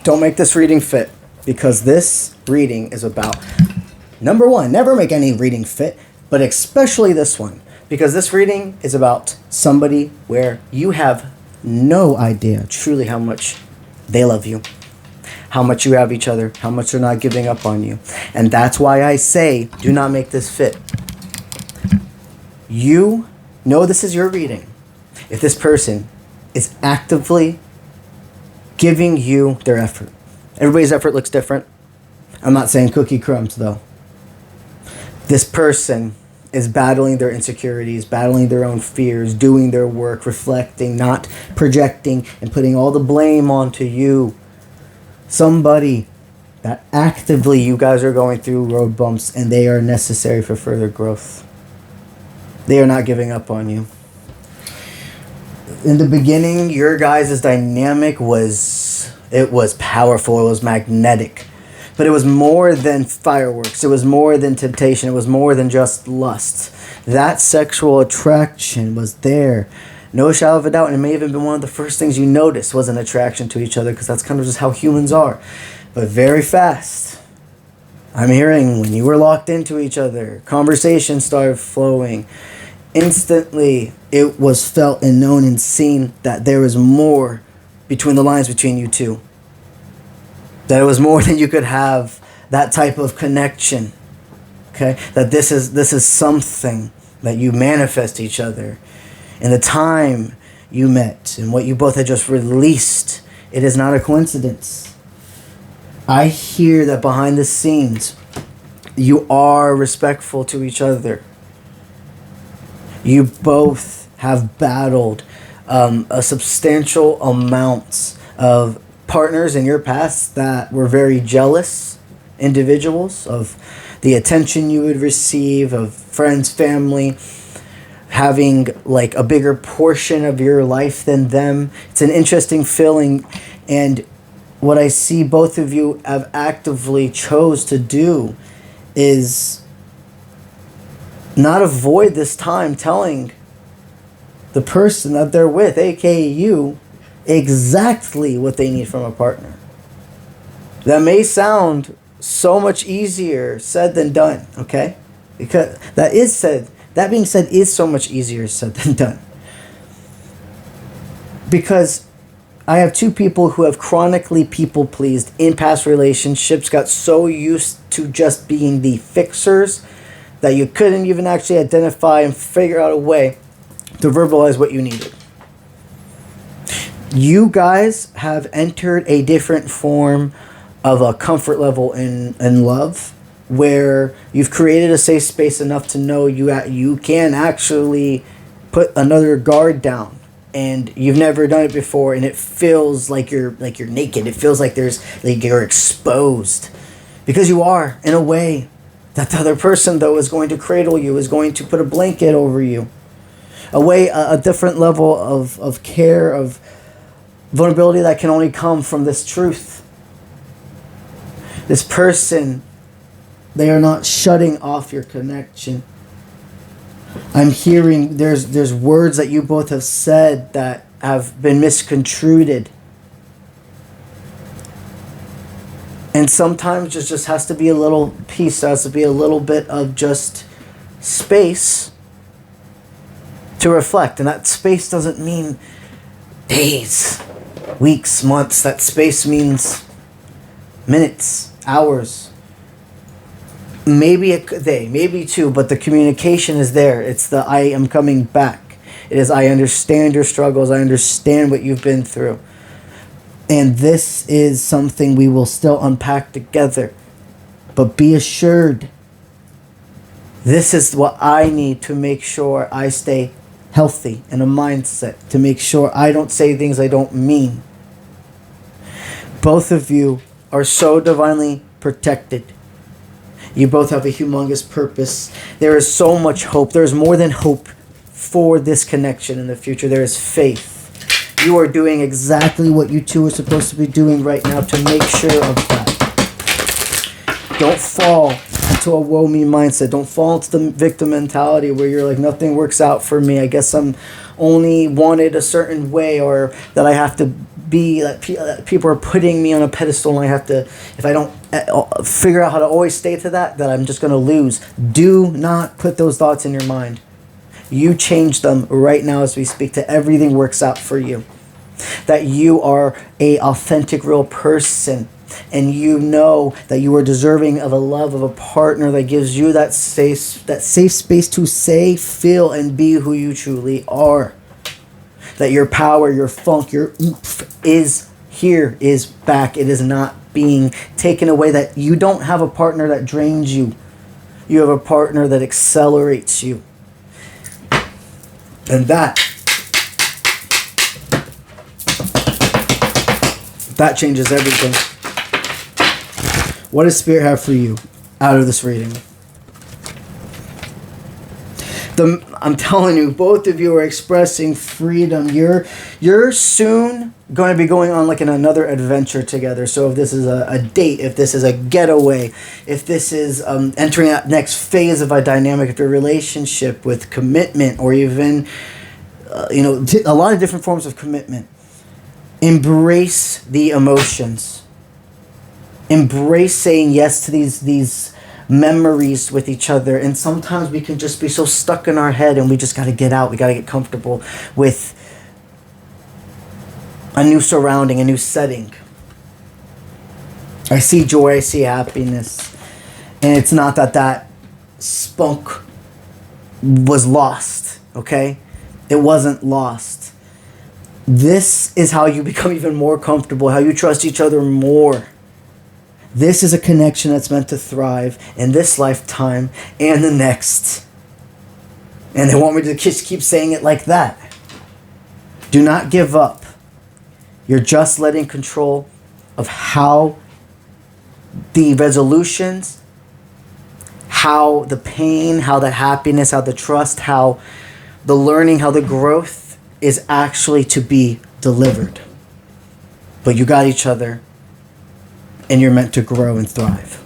Don't make this reading fit, because this reading is about, number one, never make any reading fit, but especially this one, because this reading is about somebody where you have no idea truly how much they love you, how much you have each other, how much they're not giving up on you. And that's why I say, do not make this fit. You know this is your reading if this person is actively giving you their effort. Everybody's effort looks different. I'm not saying cookie crumbs, though. This person is battling their insecurities, battling their own fears, doing their work, reflecting, not projecting, and putting all the blame onto you. Somebody that actively you guys are going through road bumps and they are necessary for further growth. They are not giving up on you. In the beginning, your guys' dynamic was powerful, it was magnetic. But it was more than fireworks. It was more than temptation. It was more than just lust. That sexual attraction was there. No shadow of a doubt. And it may have even been one of the first things you noticed was an attraction to each other, because that's kind of just how humans are. But very fast, I'm hearing when you were locked into each other, conversation started flowing. Instantly, it was felt and known and seen that there was more between the lines between you two. That it was more than you could have that type of connection. Okay? That this is something that you manifest each other. In the time you met and what you both had just released, it is not a coincidence. I hear that behind the scenes, you are respectful to each other. You both have battled a substantial amounts of partners in your past that were very jealous individuals of the attention you would receive, of friends, family, having like a bigger portion of your life than them. It's an interesting feeling, and what I see both of you have actively chose to do is not avoid this time telling the person that they're with, aka you, exactly what they need from a partner. That may sound so much easier said than done, okay? Because that being said is so much easier said than done. Because I have two people who have chronically people pleased in past relationships, got so used to just being the fixers that you couldn't even actually identify and figure out a way to verbalize what you needed. You guys have entered a different form of a comfort level in love, where you've created a safe space enough to know you can actually put another guard down, and you've never done it before, and it feels like you're naked. It feels like you're exposed, because you are, in a way that the other person, though, is going to cradle you, is going to put a blanket over you, a different level of care, of vulnerability that can only come from this truth. This person, they are not shutting off your connection. I'm hearing there's words that you both have said that have been misconstrued. And sometimes there just has to be a little peace. There has to be a little bit of just space to reflect. And that space doesn't mean days, weeks, months. That space means minutes, hours, maybe a day, maybe two, but the communication is there. It's the I am coming back. It is I understand your struggles. I understand what you've been through. And this is something we will still unpack together. But be assured, this is what I need to make sure I stay healthy in a mindset, to make sure I don't say things I don't mean. Both of you are so divinely protected. You both have a humongous purpose. There is so much hope. There is more than hope for this connection in the future. There is faith. You are doing exactly what you two are supposed to be doing right now to make sure of that. Don't fall into a woe me mindset. Don't fall into the victim mentality where you're like, nothing works out for me. I guess I'm only wanted a certain way, or that I have to be like people are putting me on a pedestal, and I have to, if I don't figure out how to always stay to that I'm just going to lose. Do not put those thoughts in your mind. You change them right now as we speak, to everything works out for you. That you are a authentic, real person, and you know that you are deserving of a love, of a partner that gives you that safe space to say, feel, and be who you truly are. That your power, your funk, your oomph is here, is back. It is not being taken away. That you don't have a partner that drains you. You have a partner that accelerates you. And that changes everything. What does Spirit have for you out of this reading? I'm telling you, both of you are expressing freedom. You're soon going to be going on like another adventure together. So if this is a date, if this is a getaway, if this is entering that next phase of a dynamic of your relationship with commitment, or even a lot of different forms of commitment. Embrace the emotions. Embrace saying yes to these memories with each other. And sometimes we can just be so stuck in our head, and we just got to get out. We got to get comfortable with a new surrounding, a new setting. I see joy, I see happiness. And it's not that spunk was lost, okay? It wasn't lost. This is how you become even more comfortable, how you trust each other more. This is a connection that's meant to thrive in this lifetime and the next. And they want me to just keep saying it like that. Do not give up. You're just letting control of how the resolutions, how the pain, how the happiness, how the trust, how the learning, how the growth is actually to be delivered. But you got each other, and you're meant to grow and thrive.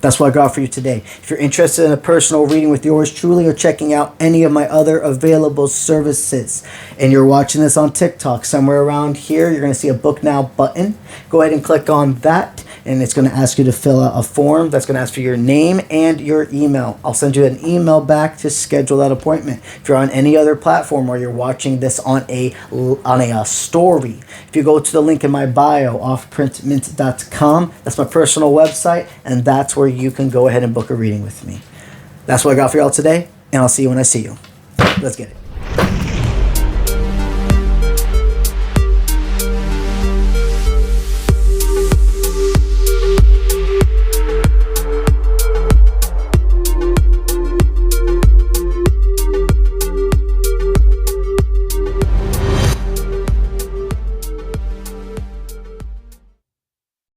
That's what I got for you today. If you're interested in a personal reading with yours truly, or checking out any of my other available services, and you're watching this on TikTok, somewhere around here, you're going to see a Book Now button. Go ahead and click on that, and it's going to ask you to fill out a form that's going to ask for your name and your email. I'll send you an email back to schedule that appointment. If you're on any other platform, or you're watching this on a story, if you go to the link in my bio, offprintmint.com, that's my personal website, and that's where you can go ahead and book a reading with me. That's what I got for y'all today, and I'll see you when I see you. Let's get it.